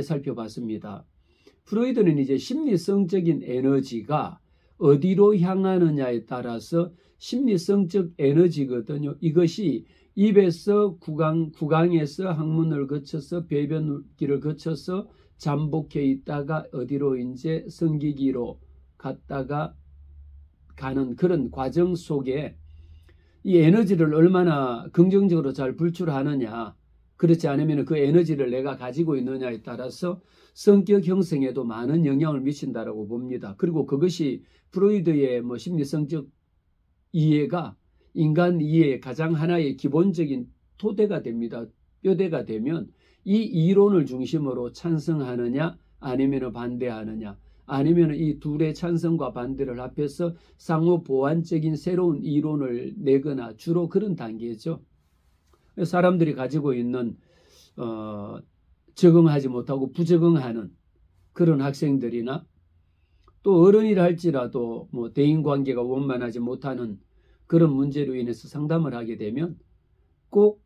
살펴봤습니다. 프로이드는 이제 심리성적인 에너지가 어디로 향하느냐에 따라서 심리성적 에너지거든요. 이것이 입에서 구강에서 항문을 거쳐서 배변기를 거쳐서 잠복해 있다가 어디로 이제 성기기로 갔다가 가는 그런 과정 속에 이 에너지를 얼마나 긍정적으로 잘 불출하느냐, 그렇지 않으면 그 에너지를 내가 가지고 있느냐에 따라서 성격 형성에도 많은 영향을 미친다라고 봅니다. 그리고 그것이 프로이드의 심리성적 이해가 인간 이해의 가장 하나의 기본적인 토대가 됩니다. 뼈대가 되면 이 이론을 중심으로 찬성하느냐 아니면 반대하느냐, 아니면 이 둘의 찬성과 반대를 합해서 상호 보완적인 새로운 이론을 내거나 주로 그런 단계죠. 사람들이 가지고 있는 적응하지 못하고 부적응하는 그런 학생들이나 또 어른이라 할지라도 대인관계가 원만하지 못하는 그런 문제로 인해서 상담을 하게 되면 꼭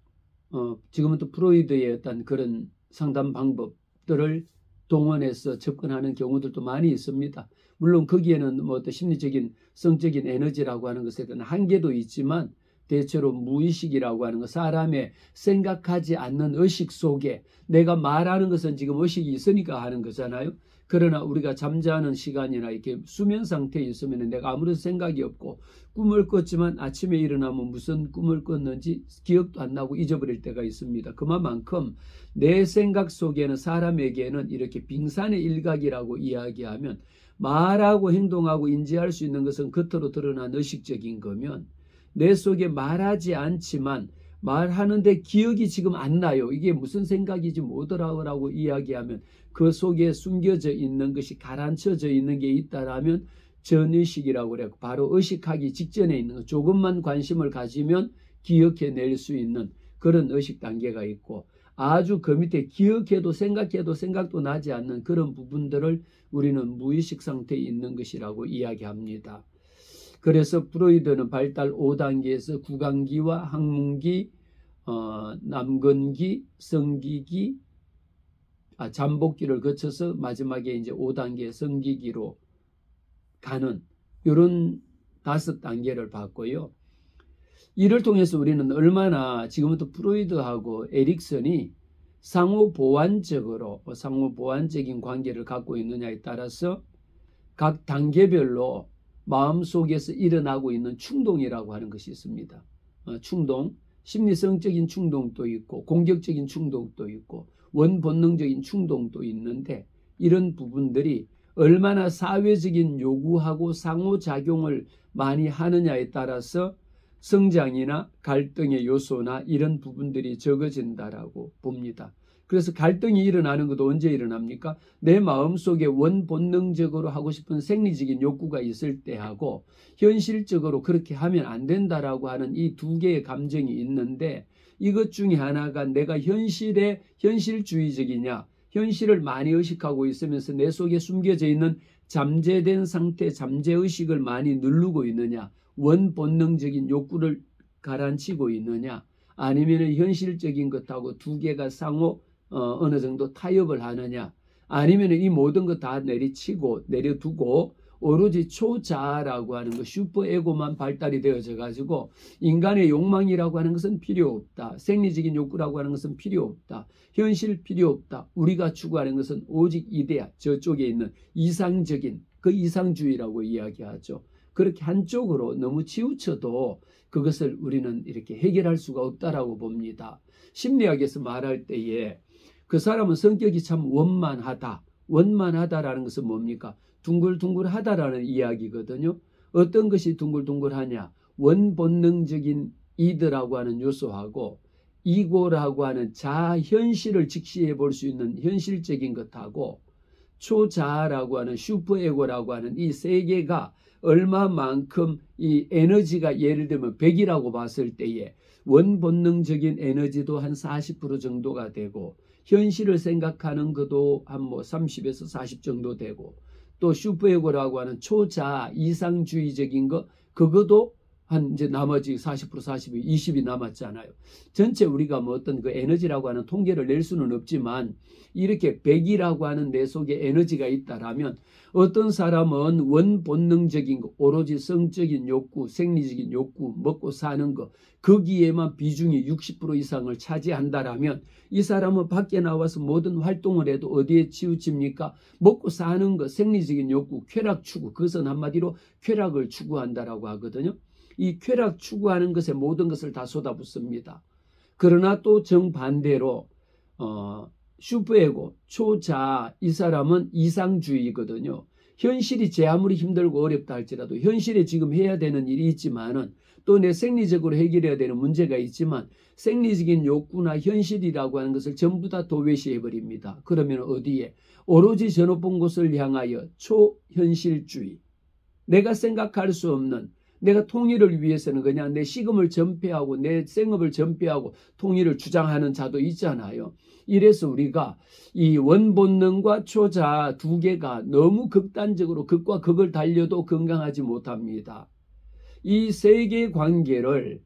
지금은 또 프로이드의 어떤 그런 상담 방법들을 동원해서 접근하는 경우들도 많이 있습니다. 물론 거기에는 어떤 심리적인 성적인 에너지라고 하는 것에 대한 한계도 있지만 대체로 무의식이라고 하는 것, 사람의 생각하지 않는 의식 속에 내가 말하는 것은 지금 의식이 있으니까 하는 거잖아요. 그러나 우리가 잠자는 시간이나 이렇게 수면 상태에 있으면 내가 아무런 생각이 없고 꿈을 꿨지만 아침에 일어나면 무슨 꿈을 꿨는지 기억도 안 나고 잊어버릴 때가 있습니다. 그만큼 내 생각 속에는 사람에게는 이렇게 빙산의 일각이라고 이야기하면 말하고 행동하고 인지할 수 있는 것은 겉으로 드러난 의식적인 거면 내 속에 말하지 않지만 말하는데 기억이 지금 안 나요. 이게 무슨 생각이지 뭐더라고 이야기하면 그 속에 숨겨져 있는 것이 가라앉혀져 있는 게 있다라면 전의식이라고 그래요. 바로 의식하기 직전에 있는 것. 조금만 관심을 가지면 기억해낼 수 있는 그런 의식 단계가 있고, 아주 그 밑에 기억해도 생각해도 생각도 나지 않는 그런 부분들을 우리는 무의식 상태에 있는 것이라고 이야기합니다. 그래서 프로이드는 발달 5단계에서 구강기와 항문기, 남근기, 성기기, 잠복기를 거쳐서 마지막에 이제 5단계 성기기로 가는 이런 5단계를 봤고요. 이를 통해서 우리는 얼마나 지금부터 프로이드하고 에릭슨이 상호 보완적인 관계를 갖고 있느냐에 따라서 각 단계별로 마음속에서 일어나고 있는 충동이라고 하는 것이 있습니다. 충동, 심리성적인 충동도 있고 공격적인 충동도 있고 원본능적인 충동도 있는데, 이런 부분들이 얼마나 사회적인 요구하고 상호작용을 많이 하느냐에 따라서 성장이나 갈등의 요소나 이런 부분들이 적어진다라고 봅니다. 그래서 갈등이 일어나는 것도 언제 일어납니까? 내 마음속에 원본능적으로 하고 싶은 생리적인 욕구가 있을 때 하고 현실적으로 그렇게 하면 안 된다라고 하는 이 두 개의 감정이 있는데, 이것 중에 하나가 내가 현실주의적이냐, 현실을 많이 의식하고 있으면서 내 속에 숨겨져 있는 잠재된 상태, 잠재의식을 많이 누르고 있느냐, 원본능적인 욕구를 가라앉히고 있느냐, 아니면 현실적인 것하고 두 개가 상호 어느 정도 타협을 하느냐, 아니면 이 모든 것 다 내려두고 오로지 초자아라고 하는 것, 슈퍼에고만 발달이 되어져 가지고 인간의 욕망이라고 하는 것은 필요 없다, 생리적인 욕구라고 하는 것은 필요 없다, 현실 필요 없다, 우리가 추구하는 것은 오직 이데아, 저쪽에 있는 이상적인 그 이상주의라고 이야기하죠. 그렇게 한쪽으로 너무 치우쳐도 그것을 우리는 이렇게 해결할 수가 없다라고 봅니다. 심리학에서 말할 때에 그 사람은 성격이 참 원만하다라는 것은 뭡니까? 둥글둥글하다라는 이야기거든요. 어떤 것이 둥글둥글하냐? 원본능적인 이드라고 하는 요소하고 이고라고 하는 자아 현실을 직시해 볼 수 있는 현실적인 것하고 초자아라고 하는 슈퍼에고라고 하는 이 세 개가 얼마만큼 이 에너지가 예를 들면 100이라고 봤을 때에 원본능적인 에너지도 한 40% 정도가 되고 현실을 생각하는 것도 한 30에서 40 정도 되고 또 슈퍼에고라고 하는 초자아 이상주의적인 것 그것도 한 이제 나머지 40%, 40, 20이 남았잖아요. 전체 우리가 뭐 어떤 그 에너지라고 하는 통계를 낼 수는 없지만 이렇게 100이라고 하는 내 속에 에너지가 있다라면 어떤 사람은 원본능적인 거, 오로지 성적인 욕구, 생리적인 욕구, 먹고 사는 거 거기에만 비중이 60% 이상을 차지한다라면 이 사람은 밖에 나와서 모든 활동을 해도 어디에 치우칩니까? 먹고 사는 거, 생리적인 욕구, 쾌락 추구, 그것은 한마디로 쾌락을 추구한다라고 하거든요. 이 쾌락 추구하는 것에 모든 것을 다 쏟아붓습니다. 그러나 또 정반대로 슈퍼에고, 초자아, 이 사람은 이상주의거든요. 현실이 제 아무리 힘들고 어렵다 할지라도 현실에 지금 해야 되는 일이 있지만은 또 내 생리적으로 해결해야 되는 문제가 있지만 생리적인 욕구나 현실이라고 하는 것을 전부 다 도외시해버립니다. 그러면 어디에? 오로지 저 높은 곳을 향하여 초현실주의. 내가 생각할 수 없는, 내가 통일을 위해서는 그냥 내 식음을 전폐하고 내 생업을 전폐하고 통일을 주장하는 자도 있잖아요. 이래서 우리가 이 원본능과 초자아 두 개가 너무 극단적으로 극과 극을 달려도 건강하지 못합니다. 이 세 개의 관계를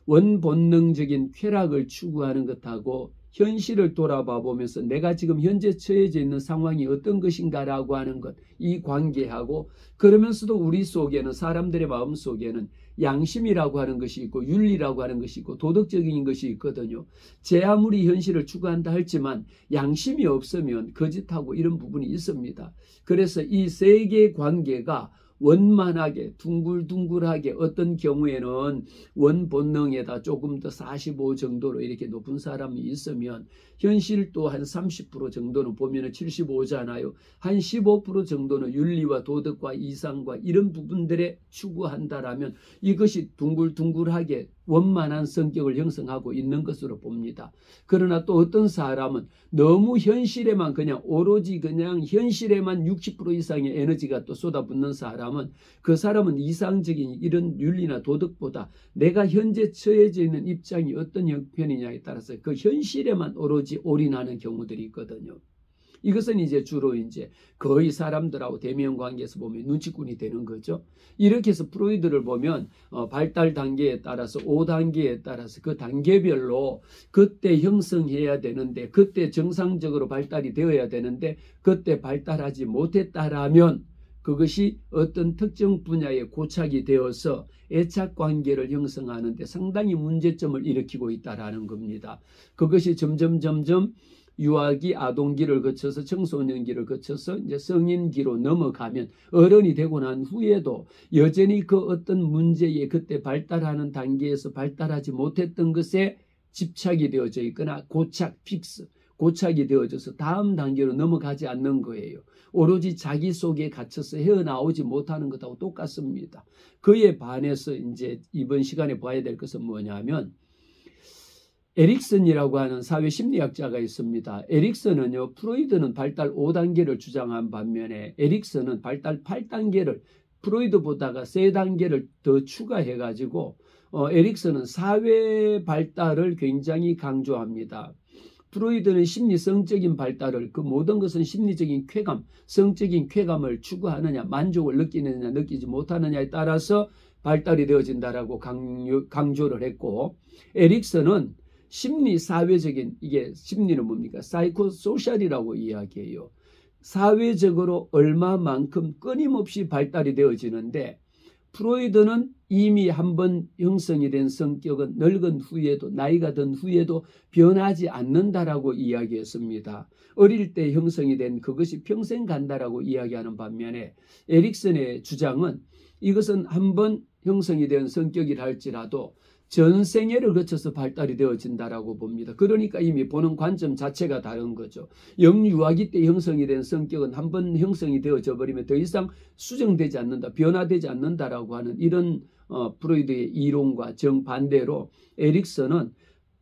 원본능적인 쾌락을 추구하는 것하고 현실을 돌아봐 보면서 내가 지금 현재 처해져 있는 상황이 어떤 것인가라고 하는 것, 이 관계하고 그러면서도 우리 속에는 사람들의 마음 속에는 양심이라고 하는 것이 있고 윤리라고 하는 것이 있고 도덕적인 것이 있거든요. 제 아무리 현실을 추구한다 할지만 양심이 없으면 거짓하고 이런 부분이 있습니다. 그래서 이 세 개의 관계가 원만하게 둥글둥글하게 어떤 경우에는 원본능에다 조금 더 45 정도로 이렇게 높은 사람이 있으면 현실도 한 30% 정도는 보면 75잖아요. 한 15% 정도는 윤리와 도덕과 이상과 이런 부분들에 추구한다라면 이것이 둥글둥글하게 원만한 성격을 형성하고 있는 것으로 봅니다. 그러나 또 어떤 사람은 너무 현실에만 그냥 오로지 그냥 현실에만 60% 이상의 에너지가 또 쏟아붓는 사람은 그 사람은 이상적인 이런 윤리나 도덕보다 내가 현재 처해져 있는 입장이 어떤 형편이냐에 따라서 그 현실에만 오로지 올인하는 경우들이 있거든요. 이것은 이제 주로 이제 거의 사람들하고 대면 관계에서 보면 눈치꾼이 되는 거죠. 이렇게 해서 프로이드를 보면 발달 단계에 따라서 5단계에 따라서 그 단계별로 그때 형성해야 되는데 그때 정상적으로 발달이 되어야 되는데 그때 발달하지 못했다라면 그것이 어떤 특정 분야에 고착이 되어서 애착관계를 형성하는 데 상당히 문제점을 일으키고 있다는 겁니다. 그것이 점점 유아기, 아동기를 거쳐서 청소년기를 거쳐서 이제 성인기로 넘어가면 어른이 되고 난 후에도 여전히 그 어떤 문제에 그때 발달하는 단계에서 발달하지 못했던 것에 집착이 되어져 있거나 고착, 픽스, 고착이 되어져서 다음 단계로 넘어가지 않는 거예요. 오로지 자기 속에 갇혀서 헤어나오지 못하는 것하고 똑같습니다. 그에 반해서 이제 이번 시간에 봐야 될 것은 뭐냐면 에릭슨이라고 하는 사회심리학자가 있습니다. 에릭슨은요, 프로이드는 발달 5단계를 주장한 반면에 에릭슨은 발달 8단계를 프로이드보다가 3단계를 더 추가해가지고 에릭슨은 사회 발달을 굉장히 강조합니다. 프로이드는 심리성적인 발달을 그 모든 것은 심리적인 쾌감, 성적인 쾌감을 추구하느냐, 만족을 느끼느냐, 느끼지 못하느냐에 따라서 발달이 되어진다라고 강조를 했고 에릭슨은 심리 사회적인 이게 심리는 뭡니까? 사이코소셜이라고 이야기해요. 사회적으로 얼마만큼 끊임없이 발달이 되어지는데 프로이드는 이미 한번 형성이 된 성격은 늙은 후에도 나이가 든 후에도 변하지 않는다라고 이야기했습니다. 어릴 때 형성이 된 그것이 평생 간다라고 이야기하는 반면에 에릭슨의 주장은 이것은 한번 형성이 된 성격이라 할지라도 전생애를 거쳐서 발달이 되어진다라고 봅니다. 그러니까 이미 보는 관점 자체가 다른 거죠. 영유아기 때 형성이 된 성격은 한번 형성이 되어져 버리면 더 이상 수정되지 않는다, 변화되지 않는다라고 하는 이런 프로이드의 이론과 정반대로 에릭슨은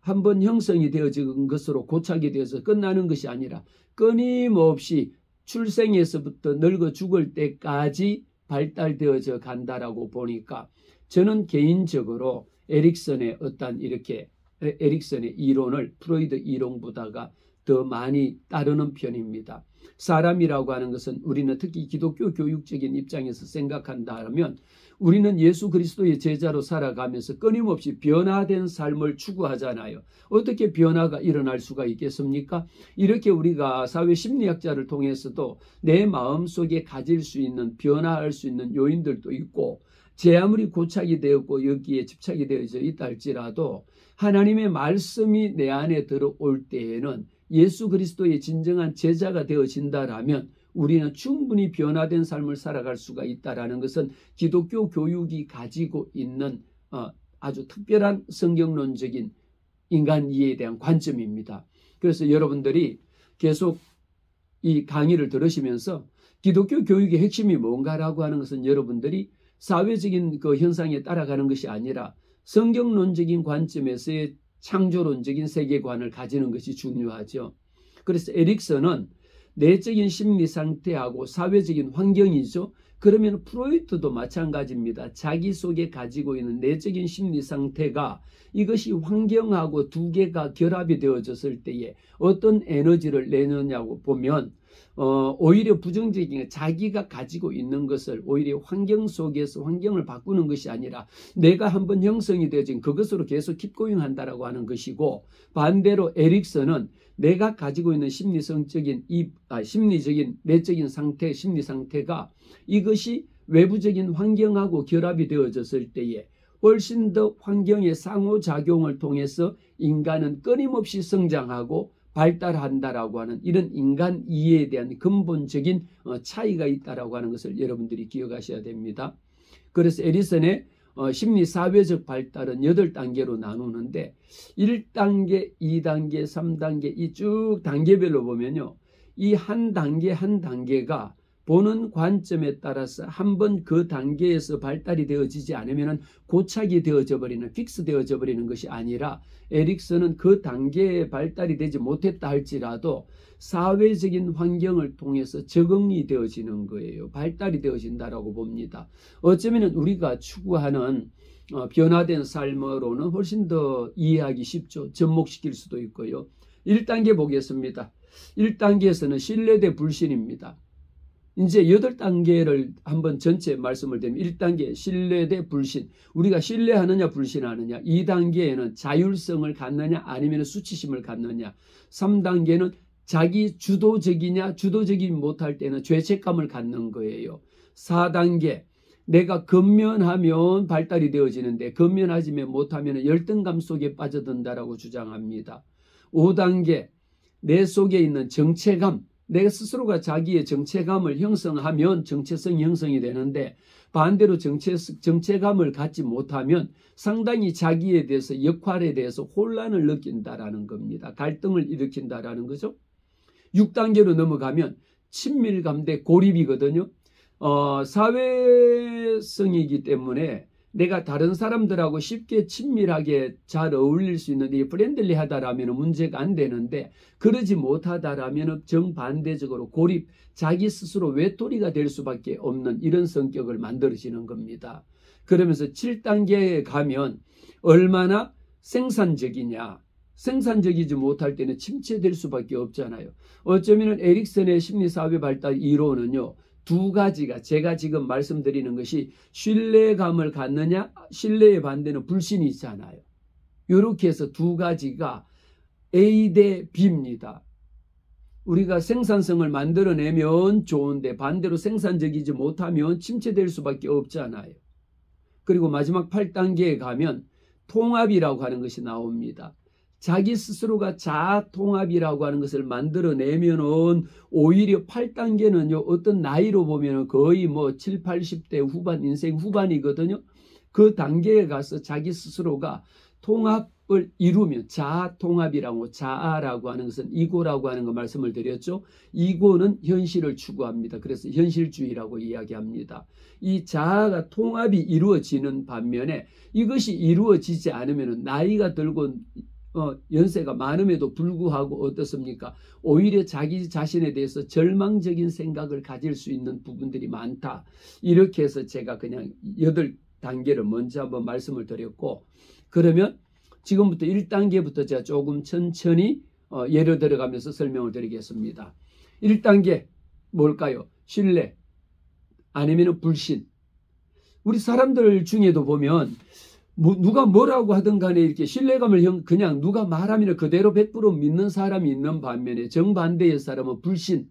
한번 형성이 되어진 것으로 고착이 되어서 끝나는 것이 아니라 끊임없이 출생에서부터 늙어 죽을 때까지 발달되어져 간다라고 보니까 저는 개인적으로 에릭슨의 어떤 이렇게 에릭슨의 이론을 프로이드 이론보다가 더 많이 따르는 편입니다. 사람이라고 하는 것은 우리는 특히 기독교 교육적인 입장에서 생각한다면 우리는 예수 그리스도의 제자로 살아가면서 끊임없이 변화된 삶을 추구하잖아요. 어떻게 변화가 일어날 수가 있겠습니까? 이렇게 우리가 사회 심리학자를 통해서도 내 마음속에 가질 수 있는 변화할 수 있는 요인들도 있고 제 아무리 고착이 되었고 여기에 집착이 되어져 있다 할지라도 하나님의 말씀이 내 안에 들어올 때에는 예수 그리스도의 진정한 제자가 되어진다라면 우리는 충분히 변화된 삶을 살아갈 수가 있다라는 것은 기독교 교육이 가지고 있는 아주 특별한 성경론적인 인간 이해에 대한 관점입니다. 그래서 여러분들이 계속 이 강의를 들으시면서 기독교 교육의 핵심이 뭔가라고 하는 것은 여러분들이 사회적인 그 현상에 따라가는 것이 아니라 성경론적인 관점에서의 창조론적인 세계관을 가지는 것이 중요하죠. 그래서 에릭슨은 내적인 심리 상태하고 사회적인 환경이죠. 그러면 프로이트도 마찬가지입니다. 자기 속에 가지고 있는 내적인 심리 상태가 이것이 환경하고 두 개가 결합이 되어졌을 때에 어떤 에너지를 내느냐고 보면 오히려 부정적인 자기가 가지고 있는 것을 오히려 환경 속에서 환경을 바꾸는 것이 아니라 내가 한번 형성이 되어진 그것으로 계속 킵고잉한다라고 하는 것이고 반대로 에릭슨은 내가 가지고 있는 심리적인 내적인 상태, 심리 상태가 이것이 외부적인 환경하고 결합이 되어졌을 때에 훨씬 더 환경의 상호작용을 통해서 인간은 끊임없이 성장하고 발달한다라고 하는 이런 인간 이해에 대한 근본적인 차이가 있다라고 하는 것을 여러분들이 기억하셔야 됩니다. 그래서 에리슨의 심리사회적 발달은 8단계로 나누는데 1단계, 2단계, 3단계 이 쭉 단계별로 보면요. 이 한 단계 한 단계가 보는 관점에 따라서 한번 그 단계에서 발달이 되어지지 않으면 고착이 되어져 버리는 픽스 되어져 버리는 것이 아니라 에릭슨은 그 단계에 발달이 되지 못했다 할지라도 사회적인 환경을 통해서 적응이 되어지는 거예요. 발달이 되어진다라고 봅니다. 어쩌면 우리가 추구하는 변화된 삶으로는 훨씬 더 이해하기 쉽죠. 접목시킬 수도 있고요. 1단계 보겠습니다. 1단계에서는 신뢰 대 불신입니다. 이제 8단계를 한번 전체 말씀을 드리면 1단계 신뢰 대 불신. 우리가 신뢰하느냐 불신하느냐. 2단계에는 자율성을 갖느냐 아니면 수치심을 갖느냐. 3단계는 자기 주도적이냐 주도적이 못할 때는 죄책감을 갖는 거예요. 4단계 내가 근면하면 발달이 되어지는데 근면하지 못하면 열등감 속에 빠져든다라고 주장합니다. 5단계 내 속에 있는 정체감. 내 스스로가 자기의 정체감을 형성하면 정체성이 형성이 되는데 반대로 정체감을 갖지 못하면 상당히 자기에 대해서 역할에 대해서 혼란을 느낀다라는 겁니다. 갈등을 일으킨다라는 거죠. 6단계로 넘어가면 친밀감 대 고립이거든요. 사회성이기 때문에 내가 다른 사람들하고 쉽게 친밀하게 잘 어울릴 수 있는 이 프렌들리하다라면 문제가 안 되는데 그러지 못하다라면 정반대적으로 고립, 자기 스스로 외톨이가 될 수밖에 없는 이런 성격을 만들어지는 겁니다. 그러면서 7단계에 가면 얼마나 생산적이냐. 생산적이지 못할 때는 침체될 수밖에 없잖아요. 어쩌면 에릭슨의 심리사회 발달 이론은요. 두 가지가 제가 지금 말씀드리는 것이 신뢰감을 갖느냐 신뢰의 반대는 불신이 있잖아요. 이렇게 해서 두 가지가 A 대 B입니다. 우리가 생산성을 만들어내면 좋은데 반대로 생산적이지 못하면 침체될 수밖에 없잖아요. 그리고 마지막 8단계에 가면 통합이라고 하는 것이 나옵니다. 자기 스스로가 자아통합이라고 하는 것을 만들어내면은 오히려 8단계는요, 어떤 나이로 보면은 거의 뭐 7, 80대 후반, 인생 후반이거든요. 그 단계에 가서 자기 스스로가 통합을 이루면 자아통합이라고 자아라고 하는 것은 이고라고 하는 거 말씀을 드렸죠. 이고는 현실을 추구합니다. 그래서 현실주의라고 이야기합니다. 이 자아가 통합이 이루어지는 반면에 이것이 이루어지지 않으면 나이가 들고 연세가 많음에도 불구하고 어떻습니까? 오히려 자기 자신에 대해서 절망적인 생각을 가질 수 있는 부분들이 많다. 이렇게 해서 제가 그냥 8단계를 먼저 한번 말씀을 드렸고 그러면 지금부터 1단계부터 제가 조금 천천히 예를 들어가면서 설명을 드리겠습니다. 1단계 뭘까요? 신뢰 아니면 불신. 우리 사람들 중에도 보면 누가 뭐라고 하든 간에 이렇게 신뢰감을 그냥 누가 말하면 그대로 100% 믿는 사람이 있는 반면에 정반대의 사람은 불신.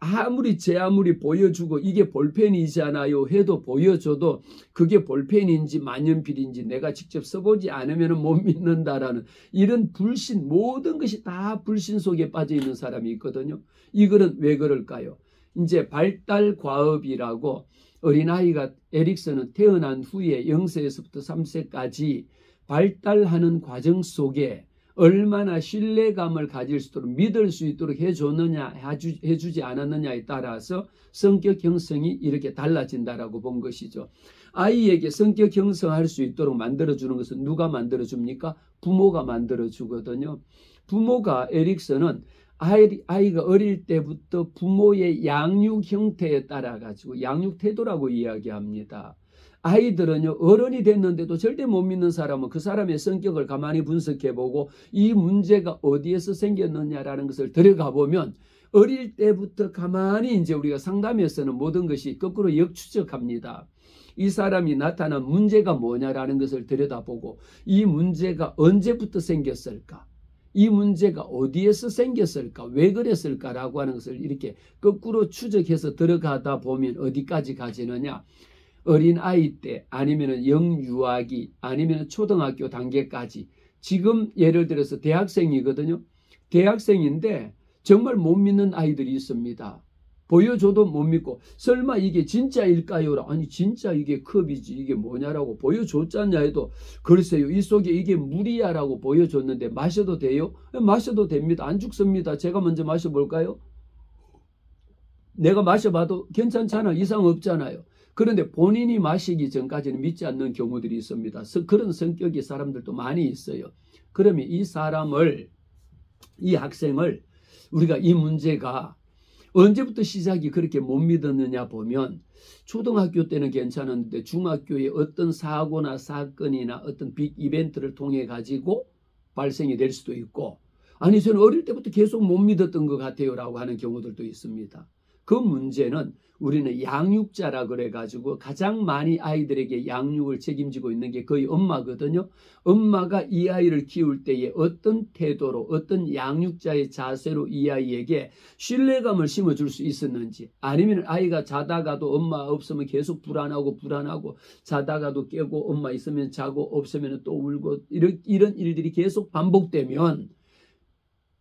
아무리 제 아무리 보여주고 이게 볼펜이잖아요 해도 보여줘도 그게 볼펜인지 만년필인지 내가 직접 써보지 않으면 못 믿는다라는 이런 불신, 모든 것이 다 불신 속에 빠져 있는 사람이 있거든요. 이거는 왜 그럴까요? 이제 발달 과업이라고 어린아이가 에릭슨은 태어난 후에 0세에서부터 3세까지 발달하는 과정 속에 얼마나 신뢰감을 가질 수 있도록 믿을 수 있도록 해줬느냐 해주지 않았느냐에 따라서 성격 형성이 이렇게 달라진다라고 본 것이죠. 아이에게 성격 형성할 수 있도록 만들어주는 것은 누가 만들어줍니까? 부모가 만들어주거든요. 부모가 에릭슨은 아이가 어릴 때부터 부모의 양육 형태에 따라 가지고 양육 태도라고 이야기합니다. 아이들은요 어른이 됐는데도 절대 못 믿는 사람은 그 사람의 성격을 가만히 분석해보고 이 문제가 어디에서 생겼느냐라는 것을 들어가 보면 어릴 때부터 가만히 이제 우리가 상담에서는 모든 것이 거꾸로 역추적합니다. 이 사람이 나타난 문제가 뭐냐라는 것을 들여다보고 이 문제가 언제부터 생겼을까? 이 문제가 어디에서 생겼을까? 왜 그랬을까라고 하는 것을 이렇게 거꾸로 추적해서 들어가다 보면 어디까지 가지느냐? 어린아이 때 아니면 영유아기 아니면 초등학교 단계까지 지금 예를 들어서 대학생이거든요. 대학생인데 정말 못 믿는 아이들이 있습니다. 보여줘도 못 믿고 설마 이게 진짜일까요? 아니 진짜 이게 컵이지 이게 뭐냐라고 보여줬잖냐 해도 글쎄요 이 속에 이게 물이야 라고 보여줬는데 마셔도 돼요? 마셔도 됩니다. 안 죽습니다. 제가 먼저 마셔볼까요? 내가 마셔봐도 괜찮잖아. 이상 없잖아요. 그런데 본인이 마시기 전까지는 믿지 않는 경우들이 있습니다. 그런 성격의 사람들도 많이 있어요. 그러면 이 사람을 이 학생을 우리가 이 문제가 언제부터 시작이 그렇게 못 믿었느냐 보면 초등학교 때는 괜찮았는데 중학교에 어떤 사고나 사건이나 어떤 빅 이벤트를 통해 가지고 발생이 될 수도 있고 아니 저는 어릴 때부터 계속 못 믿었던 것 같아요 라고 하는 경우들도 있습니다. 그 문제는 우리는 양육자라 그래가지고 가장 많이 아이들에게 양육을 책임지고 있는 게 거의 엄마거든요. 엄마가 이 아이를 키울 때에 어떤 태도로 어떤 양육자의 자세로 이 아이에게 신뢰감을 심어줄 수 있었는지 아니면 아이가 자다가도 엄마 없으면 계속 불안하고 자다가도 깨고 엄마 있으면 자고 없으면 또 울고 이런 일들이 계속 반복되면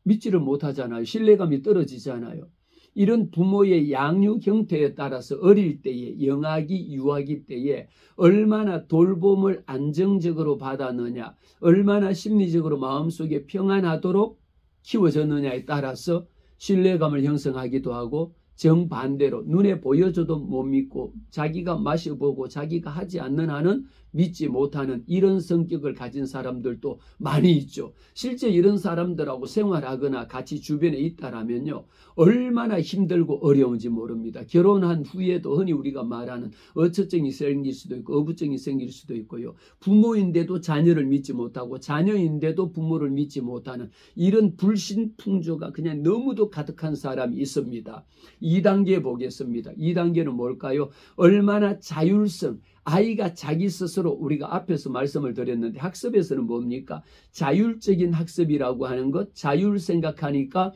믿지를 못하잖아요. 신뢰감이 떨어지잖아요. 이런 부모의 양육 형태에 따라서 어릴 때에 영아기, 유아기 때에 얼마나 돌봄을 안정적으로 받았느냐, 얼마나 심리적으로 마음속에 평안하도록 키워졌느냐에 따라서 신뢰감을 형성하기도 하고 정반대로 눈에 보여줘도 못 믿고 자기가 마셔보고 자기가 하지 않는 한은 믿지 못하는 이런 성격을 가진 사람들도 많이 있죠. 실제 이런 사람들하고 생활하거나 같이 주변에 있다라면요. 얼마나 힘들고 어려운지 모릅니다. 결혼한 후에도 흔히 우리가 말하는 어처증이 생길 수도 있고 어부증이 생길 수도 있고요. 부모인데도 자녀를 믿지 못하고 자녀인데도 부모를 믿지 못하는 이런 불신풍조가 그냥 너무도 가득한 사람이 있습니다. 2단계 보겠습니다. 2단계는 뭘까요? 얼마나 자율성, 아이가 자기 스스로 우리가 앞에서 말씀을 드렸는데 학습에서는 뭡니까? 자율적인 학습이라고 하는 것, 자율 생각하니까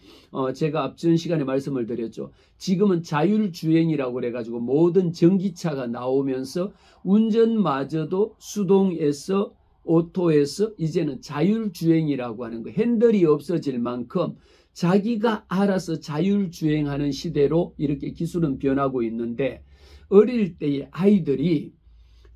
제가 앞전 시간에 말씀을 드렸죠. 지금은 자율주행이라고 그래가지고 모든 전기차가 나오면서 운전마저도 수동에서 오토에서 이제는 자율주행이라고 하는 거, 핸들이 없어질 만큼 자기가 알아서 자율주행하는 시대로 이렇게 기술은 변하고 있는데 어릴 때의 아이들이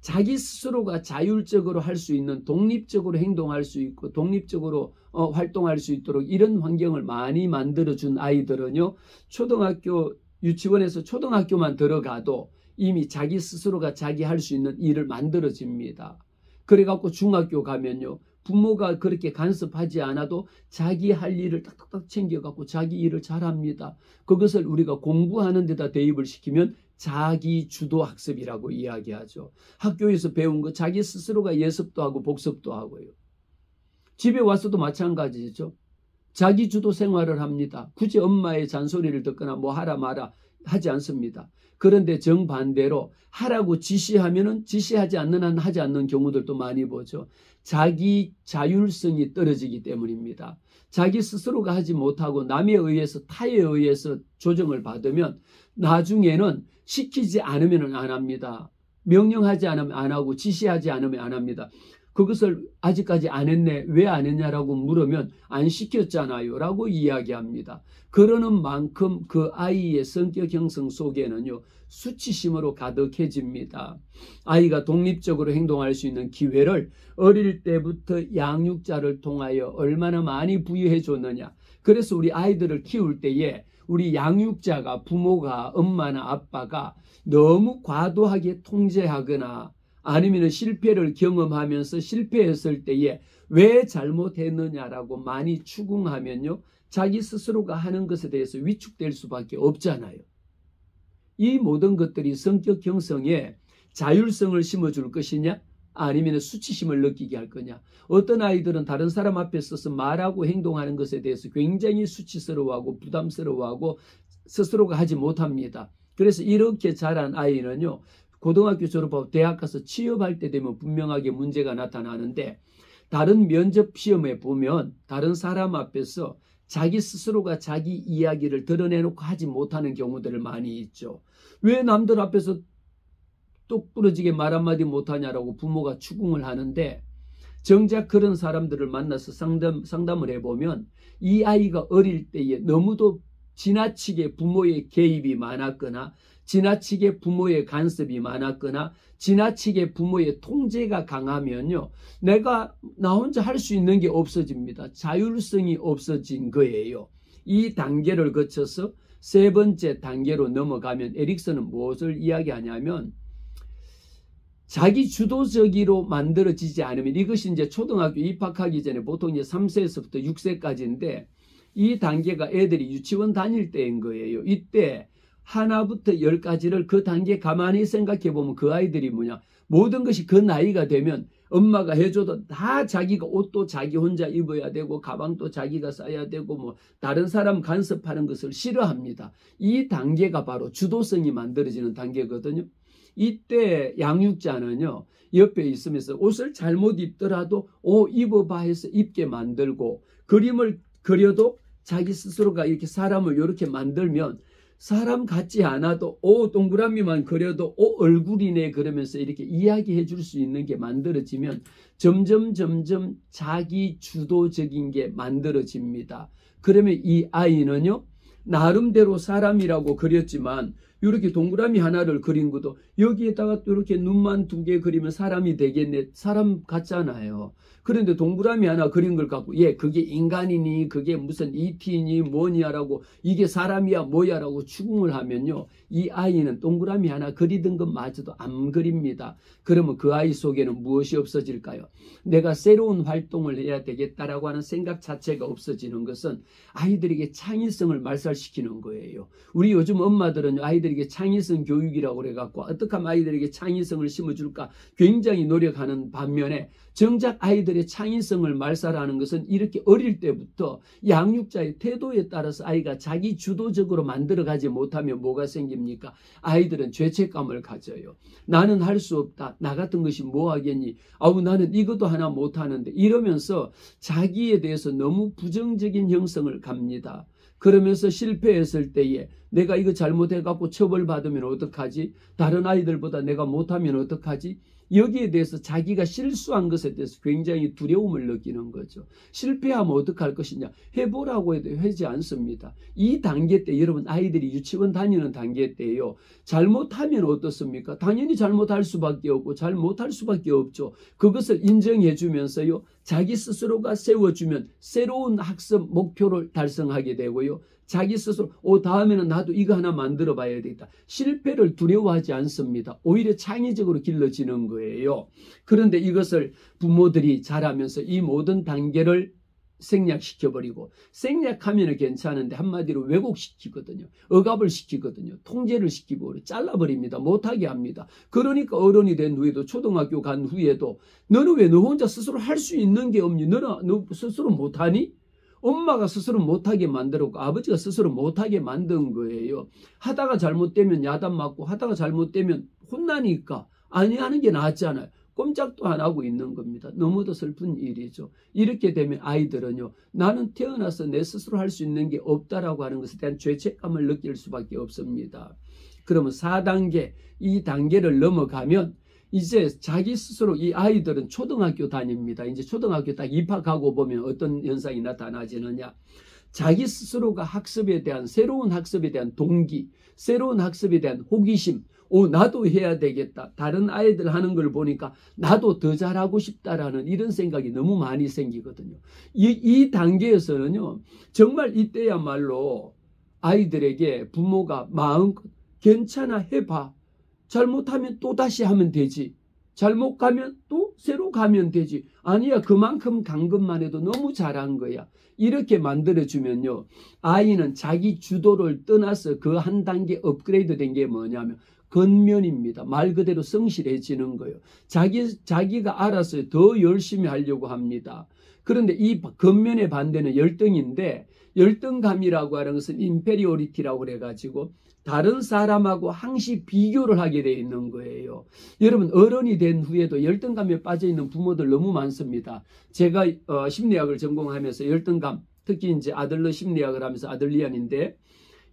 자기 스스로가 자율적으로 할 수 있는 독립적으로 행동할 수 있고 독립적으로 활동할 수 있도록 이런 환경을 많이 만들어준 아이들은요. 초등학교 유치원에서 초등학교만 들어가도 이미 자기 스스로가 자기 할 수 있는 일을 만들어집니다. 그래갖고 중학교 가면요. 부모가 그렇게 간섭하지 않아도 자기 할 일을 딱딱딱 챙겨갖고 자기 일을 잘합니다. 그것을 우리가 공부하는 데다 대입을 시키면 자기 주도 학습이라고 이야기하죠. 학교에서 배운 거 자기 스스로가 예습도 하고 복습도 하고요. 집에 와서도 마찬가지죠. 자기 주도 생활을 합니다. 굳이 엄마의 잔소리를 듣거나 뭐 하라 마라 하지 않습니다. 그런데 정반대로 하라고 지시하면은 지시하지 않는 한 하지 않는 경우들도 많이 보죠. 자기 자율성이 떨어지기 때문입니다. 자기 스스로가 하지 못하고 남에 의해서 타에 의해서 조정을 받으면 나중에는 시키지 않으면 안 합니다. 명령하지 않으면 안 하고 지시하지 않으면 안 합니다. 그것을 아직까지 안 했네, 왜 안 했냐라고 물으면 안 시켰잖아요 라고 이야기합니다. 그러는 만큼 그 아이의 성격 형성 속에는요, 수치심으로 가득해집니다. 아이가 독립적으로 행동할 수 있는 기회를 어릴 때부터 양육자를 통하여 얼마나 많이 부여해 줬느냐. 그래서 우리 아이들을 키울 때에 우리 양육자가, 부모가, 엄마나 아빠가 너무 과도하게 통제하거나 아니면 실패를 경험하면서 실패했을 때에 왜 잘못했느냐라고 많이 추궁하면요, 자기 스스로가 하는 것에 대해서 위축될 수밖에 없잖아요. 이 모든 것들이 성격 형성에 자율성을 심어줄 것이냐, 아니면 수치심을 느끼게 할 거냐. 어떤 아이들은 다른 사람 앞에 서서 말하고 행동하는 것에 대해서 굉장히 수치스러워하고 부담스러워하고 스스로가 하지 못합니다. 그래서 이렇게 자란 아이는요, 고등학교 졸업하고 대학 가서 취업할 때 되면 분명하게 문제가 나타나는데, 다른 면접 시험에 보면 다른 사람 앞에서 자기 스스로가 자기 이야기를 드러내놓고 하지 못하는 경우들을 많이 있죠. 왜 남들 앞에서 똑부러지게 말 한마디 못하냐라고 부모가 추궁을 하는데, 정작 그런 사람들을 만나서 상담을 해보면 이 아이가 어릴 때에 너무도 지나치게 부모의 개입이 많았거나 지나치게 부모의 간섭이 많았거나 지나치게 부모의 통제가 강하면요, 내가 나 혼자 할 수 있는 게 없어집니다. 자율성이 없어진 거예요. 이 단계를 거쳐서 세 번째 단계로 넘어가면 에릭슨은 무엇을 이야기하냐면, 자기 주도적으로 만들어지지 않으면, 이것이 이제 초등학교 입학하기 전에 보통 이제 3세에서부터 6세까지인데 이 단계가 애들이 유치원 다닐 때인 거예요. 이때 하나부터 10까지를 그 단계 가만히 생각해 보면 그 아이들이 뭐냐, 모든 것이 그 나이가 되면 엄마가 해줘도 다 자기가 옷도 자기 혼자 입어야 되고 가방도 자기가 싸야 되고 뭐 다른 사람 간섭하는 것을 싫어합니다. 이 단계가 바로 주도성이 만들어지는 단계거든요. 이때 양육자는요, 옆에 있으면서 옷을 잘못 입더라도 입어봐 해서 입게 만들고, 그림을 그려도 자기 스스로가 이렇게 사람을 이렇게 만들면 사람 같지 않아도 동그라미만 그려도 얼굴이네 그러면서 이렇게 이야기해 줄 수 있는 게 만들어지면 점점 자기 주도적인 게 만들어집니다. 그러면 이 아이는요, 나름대로 사람이라고 그렸지만 이렇게 동그라미 하나를 그린 것도 여기에다가 또 이렇게 눈만 2개 그리면 사람이 되겠네. 사람 같잖아요. 그런데 동그라미 하나 그린 걸 갖고 그게 인간이니 그게 무슨 ET니 뭐냐라고 이게 사람이야 뭐야라고 추궁을 하면요, 이 아이는 동그라미 하나 그리던 것마저도 안 그립니다. 그러면 그 아이 속에는 무엇이 없어질까요? 내가 새로운 활동을 해야 되겠다라고 하는 생각 자체가 없어지는 것은 아이들에게 창의성을 말살시키는 거예요. 우리 요즘 엄마들은 아이들에게 창의성 교육이라고 그래갖고 어떻게 하면 아이들에게 창의성을 심어줄까 굉장히 노력하는 반면에, 정작 아이들의 창의성을 말살하는 것은 이렇게 어릴 때부터 양육자의 태도에 따라서 아이가 자기 주도적으로 만들어가지 못하면 뭐가 생깁니까? 아이들은 죄책감을 가져요. 나는 할 수 없다. 나 같은 것이 뭐 하겠니? 나는 이것도 하나 못하는데, 이러면서 자기에 대해서 너무 부정적인 형성을 갑니다. 그러면서 실패했을 때에 내가 이거 잘못해갖고 처벌받으면 어떡하지? 다른 아이들보다 내가 못하면 어떡하지? 여기에 대해서 자기가 실수한 것에 대해서 굉장히 두려움을 느끼는 거죠. 실패하면 어떡할 것이냐? 해보라고 해도 하지 않습니다. 이 단계 때, 여러분 아이들이 유치원 다니는 단계 때요, 잘못하면 어떻습니까? 당연히 잘못할 수밖에 없고 잘못할 수밖에 없죠. 그것을 인정해 주면서요, 자기 스스로가 세워주면 새로운 학습 목표를 달성하게 되고요, 자기 스스로 다음에는 나도 이거 하나 만들어 봐야 되겠다. 실패를 두려워하지 않습니다. 오히려 창의적으로 길러지는 거예요. 그런데 이것을 부모들이 자라면서 이 모든 단계를 생략시켜버리고, 생략하면 괜찮은데 한마디로 왜곡시키거든요. 억압을 시키거든요. 통제를 시키고 잘라버립니다. 못하게 합니다. 그러니까 어른이 된 후에도, 초등학교 간 후에도 너는 왜 너 혼자 스스로 할 수 있는 게 없니? 너 스스로 못하니? 엄마가 스스로 못하게 만들었고 아버지가 스스로 못하게 만든 거예요. 하다가 잘못되면 야단 맞고 하다가 잘못되면 혼나니까 아니하는 게 낫잖아요. 꼼짝도 안 하고 있는 겁니다. 너무도 슬픈 일이죠. 이렇게 되면 아이들은요, 나는 태어나서 내 스스로 할 수 있는 게 없다라고 하는 것에 대한 죄책감을 느낄 수밖에 없습니다. 그러면 4단계, 이 단계를 넘어가면 이제 자기 스스로 이 아이들은 초등학교 다닙니다. 이제 초등학교 딱 입학하고 보면 어떤 현상이 나타나지느냐. 자기 스스로가 학습에 대한, 새로운 학습에 대한 동기, 새로운 학습에 대한 호기심, 나도 해야 되겠다. 다른 아이들 하는 걸 보니까 나도 더 잘하고 싶다라는 이런 생각이 너무 많이 생기거든요. 이 단계에서는요, 정말 이때야말로 아이들에게 부모가 마음껏 괜찮아 해봐. 잘못하면 또 다시 하면 되지. 잘못 가면 또 새로 가면 되지. 아니야, 그만큼 간 것만 해도 너무 잘한 거야. 이렇게 만들어주면요, 아이는 자기 주도를 떠나서 그 한 단계 업그레이드 된 게 뭐냐면 겉면입니다. 말 그대로 성실해지는 거예요. 자기가 알아서 더 열심히 하려고 합니다. 그런데 이 겉면의 반대는 열등인데, 열등감이라고 하는 것은 인페리오리티라고 그래가지고 다른 사람하고 항시 비교를 하게 돼 있는 거예요. 여러분, 어른이 된 후에도 열등감에 빠져 있는 부모들 너무 많습니다. 제가 심리학을 전공하면서 열등감, 특히 이제 아들러 심리학을 하면서 아들리안인데,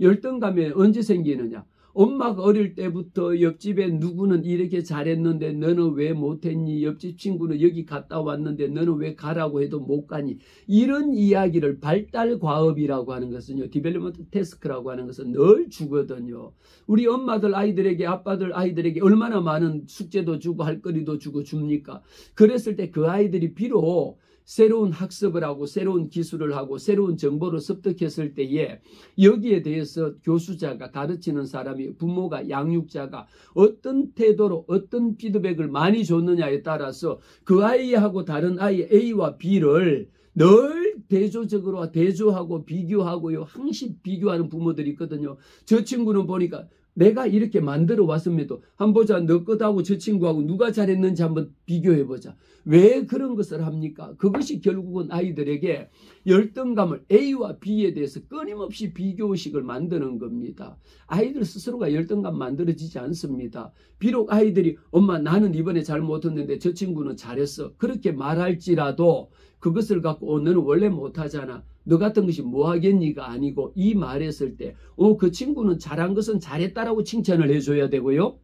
열등감이 언제 생기느냐? 엄마가 어릴 때부터 옆집에 누구는 이렇게 잘했는데 너는 왜 못했니? 옆집 친구는 여기 갔다 왔는데 너는 왜 가라고 해도 못 가니? 이런 이야기를 발달 과업이라고 하는 것은요, 디벨롭먼트 태스크라고 하는 것은 늘 주거든요. 우리 엄마들 아이들에게, 아빠들 아이들에게 얼마나 많은 숙제도 주고 할 거리도 주고 줍니까? 그랬을 때 그 아이들이 비록 새로운 학습을 하고 새로운 기술을 하고 새로운 정보를 습득했을 때에 여기에 대해서 교수자가, 가르치는 사람이, 부모가, 양육자가 어떤 태도로 어떤 피드백을 많이 줬느냐에 따라서 그 아이하고 다른 아이 A와 B를 늘 대조적으로 대조하고 비교하고요, 항시 비교하는 부모들이 있거든요. 저 친구는 보니까 내가 이렇게 만들어 왔음에도 한번 보자, 너 것하고 저 친구하고 누가 잘했는지 한번 비교해보자. 왜 그런 것을 합니까? 그것이 결국은 아이들에게 열등감을, A와 B에 대해서 끊임없이 비교의식을 만드는 겁니다. 아이들 스스로가 열등감 만들어지지 않습니다. 비록 아이들이 엄마 나는 이번에 잘 못했는데 저 친구는 잘했어, 그렇게 말할지라도 그것을 갖고 너는 원래 못하잖아, 너 같은 것이 뭐 하겠니가 아니고, 이 말했을 때 그 친구는 잘한 것은 잘했다라고 칭찬을 해줘야 되고요,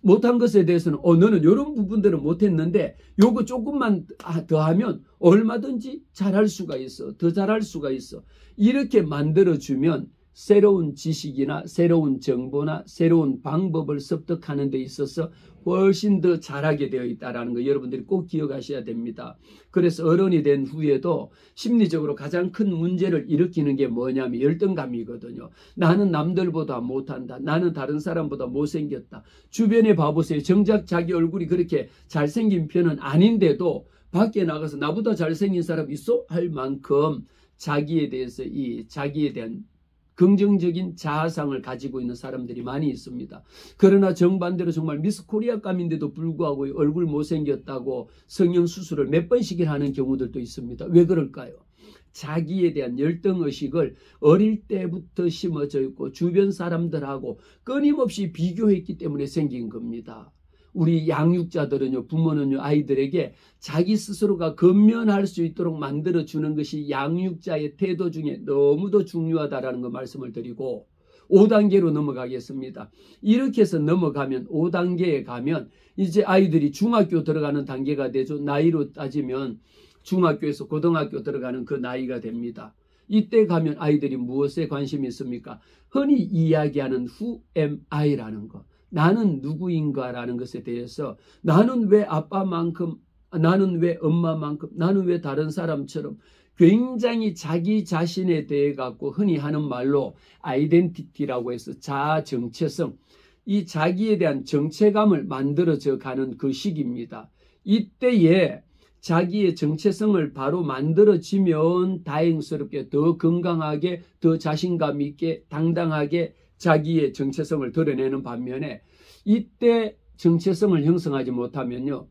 못한 것에 대해서는 너는 이런 부분들은 못했는데 요거 조금만 더 하면 얼마든지 잘할 수가 있어, 더 잘할 수가 있어. 이렇게 만들어주면 새로운 지식이나 새로운 정보나 새로운 방법을 습득하는 데 있어서 훨씬 더 잘하게 되어 있다는 거 여러분들이 꼭 기억하셔야 됩니다. 그래서 어른이 된 후에도 심리적으로 가장 큰 문제를 일으키는 게 뭐냐면 열등감이거든요. 나는 남들보다 못한다, 나는 다른 사람보다 못생겼다. 주변에 봐보세요. 정작 자기 얼굴이 그렇게 잘생긴 편은 아닌데도 밖에 나가서 나보다 잘생긴 사람 있어? 할 만큼 자기에 대해서 자기에 대한 긍정적인 자아상을 가지고 있는 사람들이 많이 있습니다. 그러나 정반대로 정말 미스 코리아감인데도 불구하고 얼굴 못생겼다고 성형수술을 몇 번씩이나 하는 경우들도 있습니다. 왜 그럴까요? 자기에 대한 열등의식을 어릴 때부터 심어져 있고 주변 사람들하고 끊임없이 비교했기 때문에 생긴 겁니다. 우리 양육자들은요, 부모는요, 아이들에게 자기 스스로가 건면할 수 있도록 만들어주는 것이 양육자의 태도 중에 너무도 중요하다라는 거 말씀을 드리고, 5단계로 넘어가겠습니다. 이렇게 해서 넘어가면 5단계에 가면 이제 아이들이 중학교 들어가는 단계가 되죠. 나이로 따지면 중학교에서 고등학교 들어가는 그 나이가 됩니다. 이때 가면 아이들이 무엇에 관심이 있습니까? 흔히 이야기하는 Who am I라는 것. 나는 누구인가라는 것에 대해서, 나는 왜 아빠만큼, 나는 왜 엄마만큼, 나는 왜 다른 사람처럼 굉장히 자기 자신에 대해 갖고 흔히 하는 말로 아이덴티티라고 해서 자아 정체성, 이 자기에 대한 정체감을 만들어져 가는 그 시기입니다. 이때에 자기의 정체성을 바로 만들어지면 다행스럽게 더 건강하게, 더 자신감 있게, 당당하게 자기의 정체성을 드러내는 반면에, 이때 정체성을 형성하지 못하면요,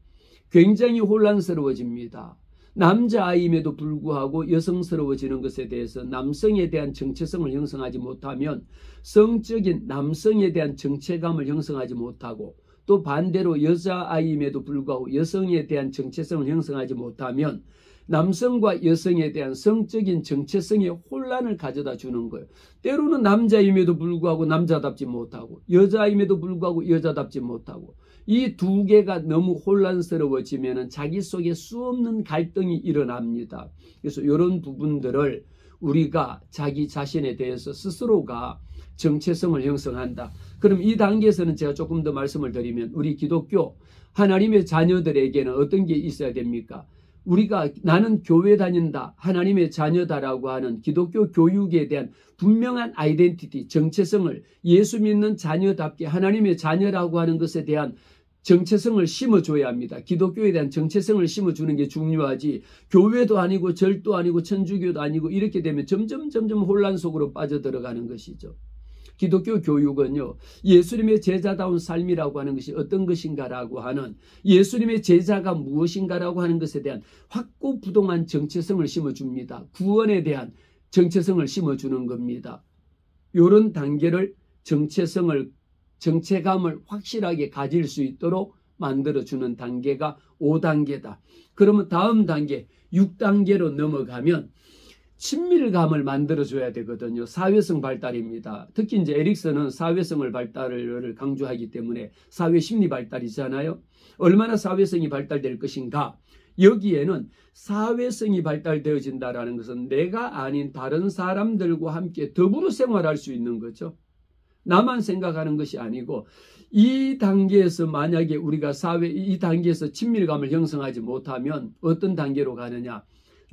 굉장히 혼란스러워집니다. 남자아임에도 불구하고 여성스러워지는 것에 대해서 남성에 대한 정체성을 형성하지 못하면 성적인 남성에 대한 정체감을 형성하지 못하고, 또 반대로 여자아임에도 불구하고 여성에 대한 정체성을 형성하지 못하면 남성과 여성에 대한 성적인 정체성의 혼란을 가져다 주는 거예요. 때로는 남자임에도 불구하고 남자답지 못하고, 여자임에도 불구하고 여자답지 못하고, 이 두 개가 너무 혼란스러워지면 자기 속에 수없는 갈등이 일어납니다. 그래서 이런 부분들을 우리가 자기 자신에 대해서 스스로가 정체성을 형성한다. 그럼 이 단계에서는 제가 조금 더 말씀을 드리면, 우리 기독교 하나님의 자녀들에게는 어떤 게 있어야 됩니까? 우리가 나는 교회 다닌다, 하나님의 자녀다라고 하는 기독교 교육에 대한 분명한 아이덴티티, 정체성을 예수 믿는 자녀답게 하나님의 자녀라고 하는 것에 대한 정체성을 심어줘야 합니다. 기독교에 대한 정체성을 심어주는 게 중요하지, 교회도 아니고 절도 아니고 천주교도 아니고 이렇게 되면 점점 혼란 속으로 빠져들어가는 것이죠. 기독교 교육은요, 예수님의 제자다운 삶이라고 하는 것이 어떤 것인가라고 하는, 예수님의 제자가 무엇인가라고 하는 것에 대한 확고부동한 정체성을 심어줍니다. 구원에 대한 정체성을 심어주는 겁니다. 이런 단계를 정체감을 확실하게 가질 수 있도록 만들어주는 단계가 5단계다. 그러면 다음 단계 6단계로 넘어가면 친밀감을 만들어줘야 되거든요. 사회성 발달입니다. 특히 이제 에릭슨은 사회성을 발달을 강조하기 때문에 사회 심리 발달이잖아요. 얼마나 사회성이 발달될 것인가. 여기에는 사회성이 발달되어진다는 것은 내가 아닌 다른 사람들과 함께 더불어 생활할 수 있는 거죠. 나만 생각하는 것이 아니고, 이 단계에서 만약에 우리가 이 단계에서 친밀감을 형성하지 못하면 어떤 단계로 가느냐?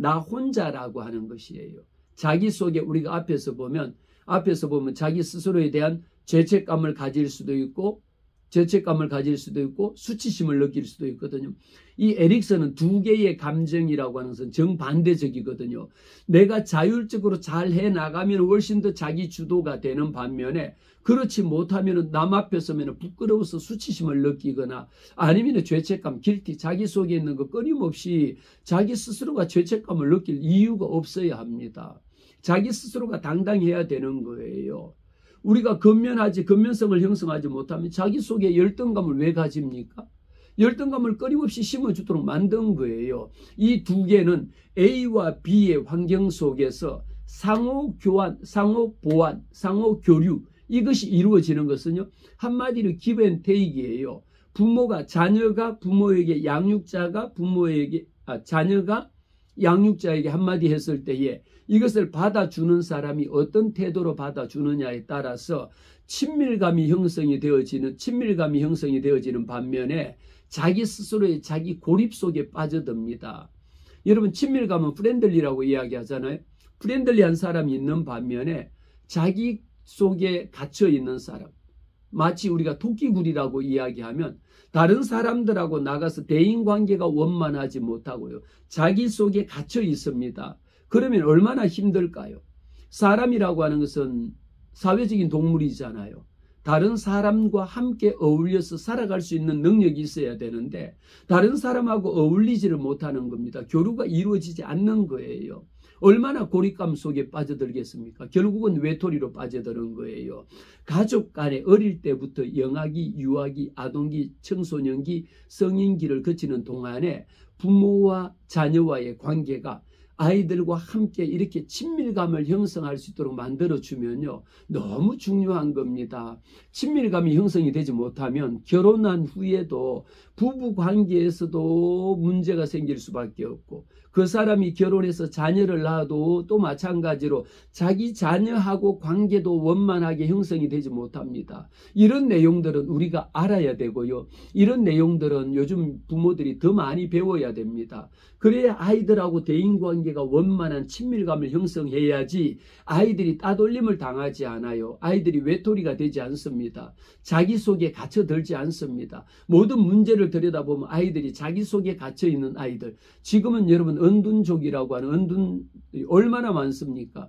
나 혼자라고 하는 것이에요. 자기 속에 우리가 앞에서 보면 자기 스스로에 대한 죄책감을 가질 수도 있고 수치심을 느낄 수도 있거든요. 이 에릭슨은 두 개의 감정이라고 하는 것은 정반대적이거든요. 내가 자율적으로 잘 해나가면 훨씬 더 자기 주도가 되는 반면에, 그렇지 못하면 남 앞에 서면 부끄러워서 수치심을 느끼거나 아니면 죄책감, 길티, 자기 속에 있는 거 끊임없이 자기 스스로가 죄책감을 느낄 이유가 없어야 합니다. 자기 스스로가 당당해야 되는 거예요. 우리가 근면성을 형성하지 못하면 자기 속에 열등감을 왜 가집니까? 열등감을 끊임없이 심어주도록 만든 거예요. 이 두 개는 A와 B의 환경 속에서 상호 교환, 상호 보완, 상호 교류, 이것이 이루어지는 것은요, 한마디로 give and take이에요. 자녀가 부모에게, 자녀가 양육자에게 한마디 했을 때에 이것을 받아주는 사람이 어떤 태도로 받아주느냐에 따라서 친밀감이 형성이 되어지는 반면에 자기 스스로의 자기 고립 속에 빠져듭니다. 여러분, 친밀감은 프렌들리라고 이야기하잖아요. 프렌들리한 사람이 있는 반면에 자기 속에 갇혀 있는 사람, 마치 우리가 토끼굴이라고 이야기하면 다른 사람들하고 나가서 대인관계가 원만하지 못하고요, 자기 속에 갇혀 있습니다. 그러면 얼마나 힘들까요? 사람이라고 하는 것은 사회적인 동물이잖아요. 다른 사람과 함께 어울려서 살아갈 수 있는 능력이 있어야 되는데 다른 사람하고 어울리지를 못하는 겁니다. 교류가 이루어지지 않는 거예요. 얼마나 고립감 속에 빠져들겠습니까? 결국은 외톨이로 빠져드는 거예요. 가족 간에 어릴 때부터 영아기, 유아기, 아동기, 청소년기, 성인기를 거치는 동안에 부모와 자녀와의 관계가 아이들과 함께 이렇게 친밀감을 형성할 수 있도록 만들어주면요, 너무 중요한 겁니다. 친밀감이 형성이 되지 못하면 결혼한 후에도 부부 관계에서도 문제가 생길 수밖에 없고, 그 사람이 결혼해서 자녀를 낳아도 또 마찬가지로 자기 자녀하고 관계도 원만하게 형성이 되지 못합니다. 이런 내용들은 우리가 알아야 되고요, 이런 내용들은 요즘 부모들이 더 많이 배워야 됩니다. 그래야 아이들하고 대인관계가 원만한 친밀감을 형성해야지 아이들이 따돌림을 당하지 않아요. 아이들이 외톨이가 되지 않습니다. 자기 속에 갇혀들지 않습니다. 모든 문제를 들여다보면 아이들이 자기 속에 갇혀있는 아이들, 지금은 여러분 은둔족이라고 하는 얼마나 많습니까?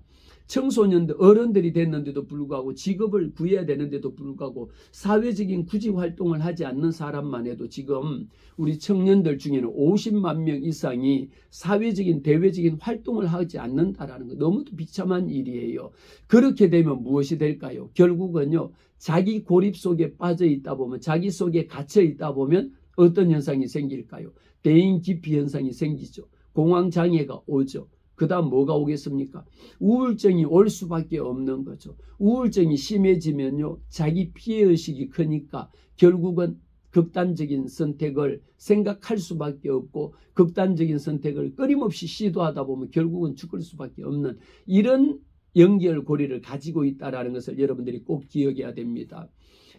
청소년들, 어른들이 됐는데도 불구하고 직업을 구해야 되는데도 불구하고 사회적인 구직 활동을 하지 않는 사람만 해도 지금 우리 청년들 중에는 50만 명 이상이 사회적인 대외적인 활동을 하지 않는다라는 거 너무도 비참한 일이에요. 그렇게 되면 무엇이 될까요? 결국은요, 자기 고립 속에 빠져 있다 보면, 자기 속에 갇혀 있다 보면 어떤 현상이 생길까요? 대인 기피 현상이 생기죠. 공황장애가 오죠. 그 다음 뭐가 오겠습니까? 우울증이 올 수밖에 없는 거죠. 우울증이 심해지면요, 자기 피해의식이 크니까 결국은 극단적인 선택을 생각할 수밖에 없고, 극단적인 선택을 끊임없이 시도하다 보면 결국은 죽을 수밖에 없는 이런 연결고리를 가지고 있다는 것을 여러분들이 꼭 기억해야 됩니다.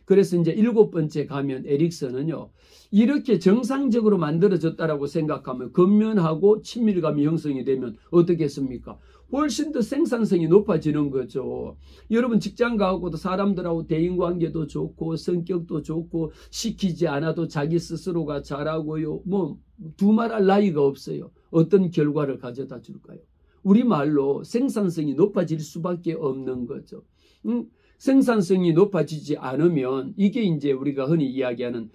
그래서 이제 7번째 가면 에릭슨은요, 이렇게 정상적으로 만들어졌다라고 생각하면 근면하고 친밀감이 형성이 되면 어떻겠습니까? 훨씬 더 생산성이 높아지는 거죠. 여러분 직장 가고도 사람들하고 대인관계도 좋고 성격도 좋고 시키지 않아도 자기 스스로가 잘하고요. 뭐 두말할 나위가 없어요. 어떤 결과를 가져다 줄까요? 우리말로 생산성이 높아질 수밖에 없는 거죠. 생산성이 높아지지 않으면 이게 이제 우리가 흔히 이야기하는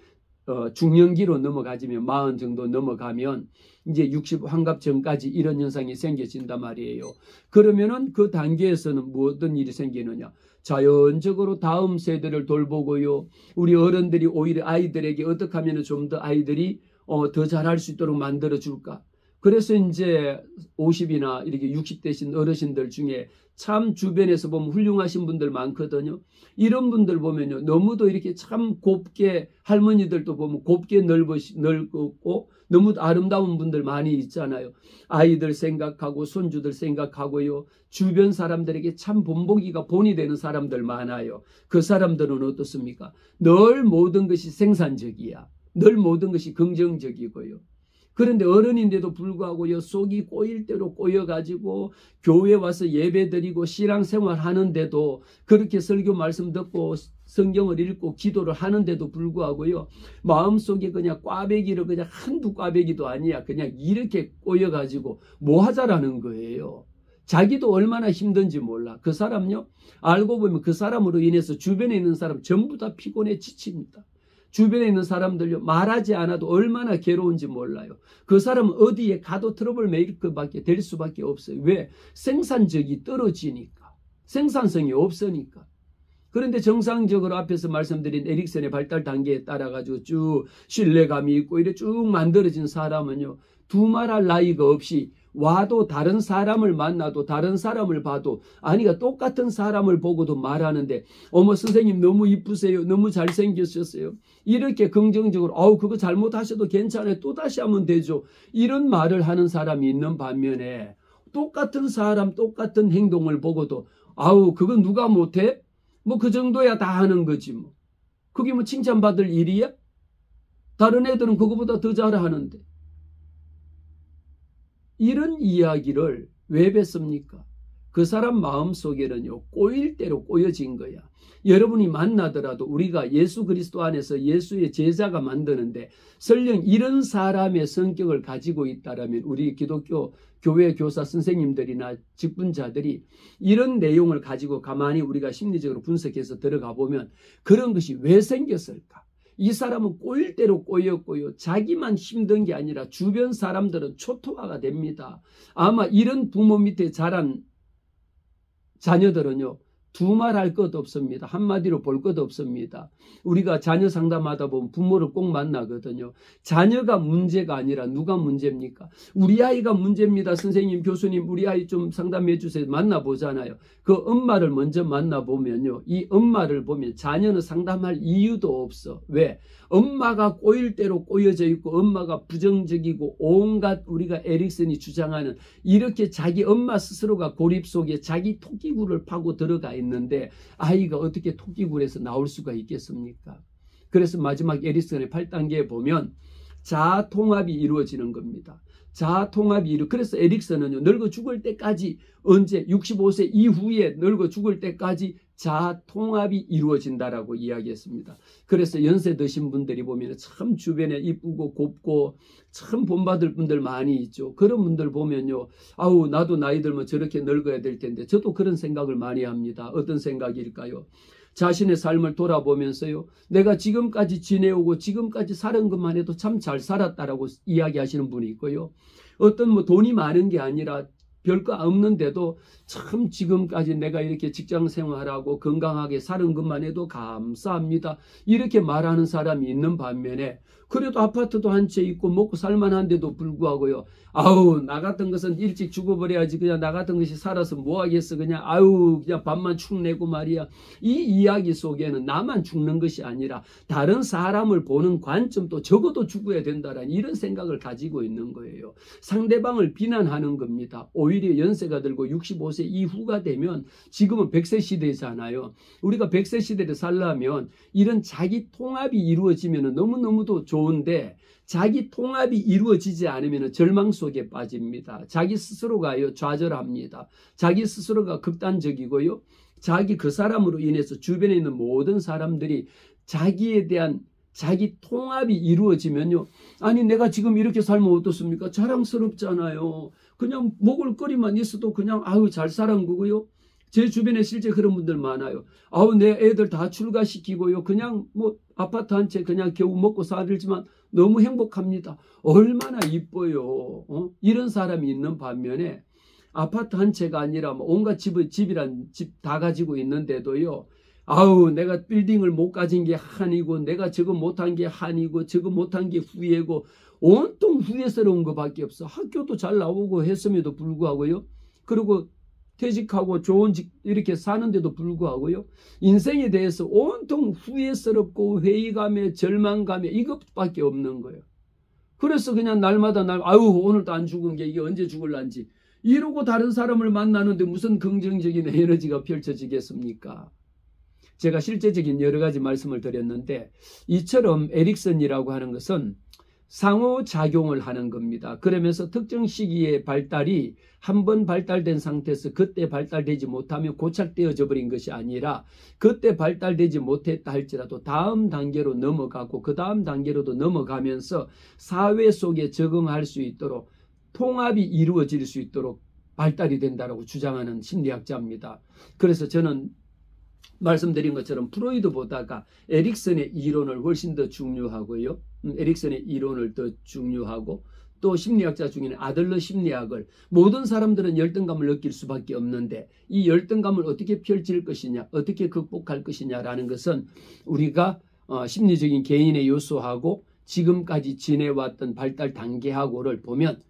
중년기로 넘어가지면 40 정도 넘어가면 이제 60 환갑 전까지 이런 현상이 생겨진단 말이에요. 그러면은 그 단계에서는 어떤 일이 생기느냐? 자연적으로 다음 세대를 돌보고요. 우리 어른들이 오히려 아이들에게 어떻게 하면 좀 더 아이들이 더 잘할 수 있도록 만들어 줄까? 그래서 이제 50이나 이렇게 60대신 어르신들 중에 참 주변에서 보면 훌륭하신 분들 많거든요. 이런 분들 보면요, 너무도 이렇게 참 곱게, 할머니들도 보면 곱게 넓고 너무 아름다운 분들 많이 있잖아요. 아이들 생각하고 손주들 생각하고요. 주변 사람들에게 참 본보기가 본이 되는 사람들 많아요. 그 사람들은 어떻습니까? 늘 모든 것이 생산적이야. 늘 모든 것이 긍정적이고요. 그런데 어른인데도 불구하고요, 속이 꼬일 대로 꼬여가지고 교회 와서 예배 드리고 신앙생활 하는데도, 그렇게 설교 말씀 듣고 성경을 읽고 기도를 하는데도 불구하고요, 마음속에 그냥 꽈배기를 그냥 한두 꽈배기도 아니야. 그냥 이렇게 꼬여가지고 뭐 하자라는 거예요. 자기도 얼마나 힘든지 몰라. 그 사람요, 알고 보면 그 사람으로 인해서 주변에 있는 사람 전부 다 피곤해 지칩니다. 주변에 있는 사람들요, 말하지 않아도 얼마나 괴로운지 몰라요. 그 사람은 어디에 가도 트러블 메이커밖에 될 수밖에 없어요. 왜? 생산적이 떨어지니까. 생산성이 없으니까. 그런데 정상적으로 앞에서 말씀드린 에릭슨의 발달 단계에 따라가지고 쭉 신뢰감이 있고 이렇게 쭉 만들어진 사람은요, 두말할 나이가 없이 와도 다른 사람을 만나도 다른 사람을 봐도, 아니가 똑같은 사람을 보고도 말하는데, 어머 선생님 너무 이쁘세요, 너무 잘생겼었어요, 이렇게 긍정적으로 그거 잘못하셔도 괜찮아요, 또다시 하면 되죠, 이런 말을 하는 사람이 있는 반면에, 똑같은 사람 똑같은 행동을 보고도 그거 누가 못해? 뭐 그 정도야 다 하는 거지 뭐. 그게 뭐 칭찬받을 일이야? 다른 애들은 그거보다 더 잘하는데. 이런 이야기를 왜 뱉습니까? 그 사람 마음속에는요, 꼬일 대로 꼬여진 거야. 여러분이 만나더라도 우리가 예수 그리스도 안에서 예수의 제자가 만드는데 설령 이런 사람의 성격을 가지고 있다라면 우리 기독교 교회 교사 선생님들이나 직분자들이 이런 내용을 가지고 가만히 우리가 심리적으로 분석해서 들어가 보면 그런 것이 왜 생겼을까? 이 사람은 꼬일 대로 꼬였고요. 자기만 힘든 게 아니라 주변 사람들은 초토화가 됩니다. 아마 이런 부모 밑에 자란 자녀들은요, 두말할 것 없습니다. 한마디로 볼 것 없습니다. 우리가 자녀 상담하다 보면 부모를 꼭 만나거든요. 자녀가 문제가 아니라 누가 문제입니까? 우리 아이가 문제입니다. 선생님, 교수님, 우리 아이 좀 상담해 주세요. 만나보잖아요. 그 엄마를 먼저 만나보면요, 이 엄마를 보면 자녀는 상담할 이유도 없어. 왜? 엄마가 꼬일 대로 꼬여져 있고 엄마가 부정적이고 온갖 우리가 에릭슨이 주장하는 이렇게 자기 엄마 스스로가 고립 속에 자기 토끼굴을 파고 들어가 있는데 아이가 어떻게 토끼굴에서 나올 수가 있겠습니까? 그래서 마지막 에릭슨의 8단계에 보면 자아통합이 이루어지는 겁니다. 자아통합이 그래서 에릭슨은요, 늙어 죽을 때까지, 언제 65세 이후에 늙어 죽을 때까지 자아 통합이 이루어진다라고 이야기했습니다. 그래서 연세 드신 분들이 보면 참 주변에 이쁘고 곱고 참 본받을 분들 많이 있죠. 그런 분들 보면요, 아우 나도 나이 들면 저렇게 늙어야 될 텐데. 저도 그런 생각을 많이 합니다. 어떤 생각일까요? 자신의 삶을 돌아보면서요, 내가 지금까지 지내오고 지금까지 살은 것만 해도 참 잘 살았다라고 이야기하시는 분이 있고요. 어떤 뭐 돈이 많은 게 아니라 별거 없는데도 참 지금까지 내가 이렇게 직장 생활하고 건강하게 사는 것만 해도 감사합니다, 이렇게 말하는 사람이 있는 반면에, 그래도 아파트도 한 채 있고 먹고 살만한데도 불구하고요, 아우 나 같은 것은 일찍 죽어버려야지, 그냥 나 같은 것이 살아서 뭐 하겠어, 그냥 아우 그냥 밥만 축 내고 말이야. 이 이야기 속에는 나만 죽는 것이 아니라 다른 사람을 보는 관점도 적어도 죽어야 된다라는 이런 생각을 가지고 있는 거예요. 상대방을 비난하는 겁니다. 오히려 연세가 들고 65세 이후가 되면, 지금은 100세 시대잖아요. 우리가 100세 시대를 살려면 이런 자기 통합이 이루어지면 너무너무도 좋은데, 자기 통합이 이루어지지 않으면 절망 속에 빠집니다. 자기 스스로가요 좌절합니다. 자기 스스로가 극단적이고요, 자기 그 사람으로 인해서 주변에 있는 모든 사람들이 자기에 대한 자기 통합이 이루어지면요, 아니 내가 지금 이렇게 살면 어떻습니까? 자랑스럽잖아요. 그냥 먹을 거리만 있어도 그냥 아유 잘 사는 거고요. 제 주변에 실제 그런 분들 많아요. 아우 내 애들 다 출가시키고요, 그냥 뭐 아파트 한 채 그냥 겨우 먹고 살지만 너무 행복합니다. 얼마나 이뻐요. 이런 사람이 있는 반면에 아파트 한 채가 아니라 뭐 온갖 집이란 집 다 가지고 있는데도요, 아우 내가 빌딩을 못 가진 게 한이고, 내가 저거 못한 게 한이고, 저거 못한 게 후회고, 온통 후회스러운 것밖에 없어. 학교도 잘 나오고 했음에도 불구하고요, 그리고 퇴직하고 좋은 집 이렇게 사는데도 불구하고요, 인생에 대해서 온통 후회스럽고 회의감에 절망감에 이것밖에 없는 거예요. 그래서 그냥 날마다 아유 오늘도 안 죽은 게 이게 언제 죽을란지 이러고 다른 사람을 만나는데 무슨 긍정적인 에너지가 펼쳐지겠습니까? 제가 실제적인 여러 가지 말씀을 드렸는데, 이처럼 에릭슨이라고 하는 것은 상호작용을 하는 겁니다. 그러면서 특정 시기의 발달이 한번 발달된 상태에서 그때 발달되지 못하면 고착되어져 버린 것이 아니라, 그때 발달되지 못했다 할지라도 다음 단계로 넘어가고 그 다음 단계로도 넘어가면서 사회 속에 적응할 수 있도록, 통합이 이루어질 수 있도록 발달이 된다고 주장하는 심리학자입니다. 그래서 저는 말씀드린 것처럼 프로이드보다가 에릭슨의 이론을 훨씬 더 중요하고요, 에릭슨의 이론을 더 중요하고, 또 심리학자 중에는 아들러 심리학을, 모든 사람들은 열등감을 느낄 수밖에 없는데 이 열등감을 어떻게 펼칠 것이냐, 어떻게 극복할 것이냐라는 것은 우리가 심리적인 개인의 요소하고 지금까지 지내왔던 발달 단계하고를 보면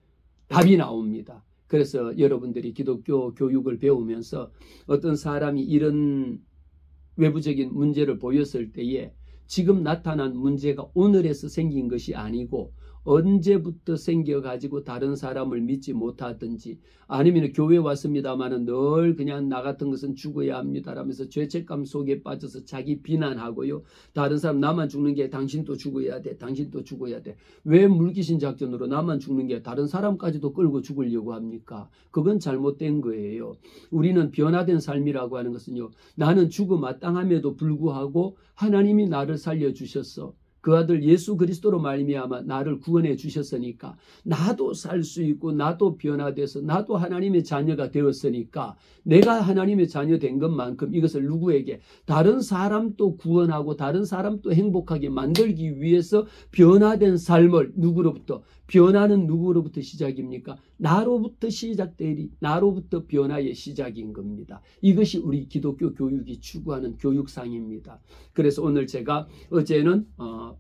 답이 나옵니다. 그래서 여러분들이 기독교 교육을 배우면서 어떤 사람이 이런 외부적인 문제를 보였을 때에 지금 나타난 문제가 오늘에서 생긴 것이 아니고 언제부터 생겨가지고 다른 사람을 믿지 못하든지, 아니면 교회 왔습니다마는 늘 그냥 나 같은 것은 죽어야 합니다라면서 죄책감 속에 빠져서 자기 비난하고요, 다른 사람 나만 죽는 게 당신도 죽어야 돼, 당신도 죽어야 돼. 왜 물귀신 작전으로 나만 죽는 게 다른 사람까지도 끌고 죽으려고 합니까? 그건 잘못된 거예요. 우리는 변화된 삶이라고 하는 것은요, 나는 죽어 마땅함에도 불구하고 하나님이 나를 살려주셨어. 그 아들 예수 그리스도로 말미암아 나를 구원해 주셨으니까 나도 살 수 있고, 나도 변화돼서 나도 하나님의 자녀가 되었으니까, 내가 하나님의 자녀 된 것만큼 이것을 누구에게, 다른 사람도 구원하고 다른 사람도 행복하게 만들기 위해서 변화된 삶을, 누구로부터, 변화는 누구로부터 시작입니까? 나로부터 시작되리, 나로부터 변화의 시작인 겁니다. 이것이 우리 기독교 교육이 추구하는 교육상입니다. 그래서 오늘 제가, 어제는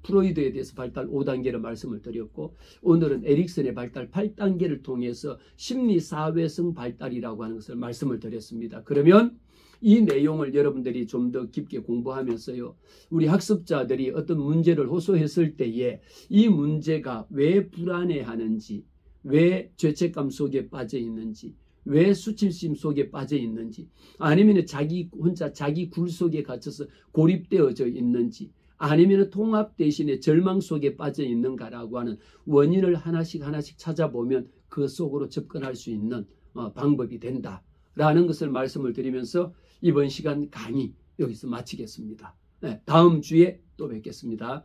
프로이드에 대해서 발달 5단계를 말씀을 드렸고, 오늘은 에릭슨의 발달 8단계를 통해서 심리사회성 발달이라고 하는 것을 말씀을 드렸습니다. 그러면 이 내용을 여러분들이 좀 더 깊게 공부하면서요, 우리 학습자들이 어떤 문제를 호소했을 때에 이 문제가 왜 불안해하는지, 왜 죄책감 속에 빠져 있는지, 왜 수치심 속에 빠져 있는지, 아니면 자기 혼자 자기 굴 속에 갇혀서 고립되어져 있는지, 아니면 통합 대신에 절망 속에 빠져 있는가라고 하는 원인을 하나씩 하나씩 찾아보면 그 속으로 접근할 수 있는 방법이 된다. 라는 것을 말씀을 드리면서 이번 시간 강의 여기서 마치겠습니다. 다음 주에 또 뵙겠습니다.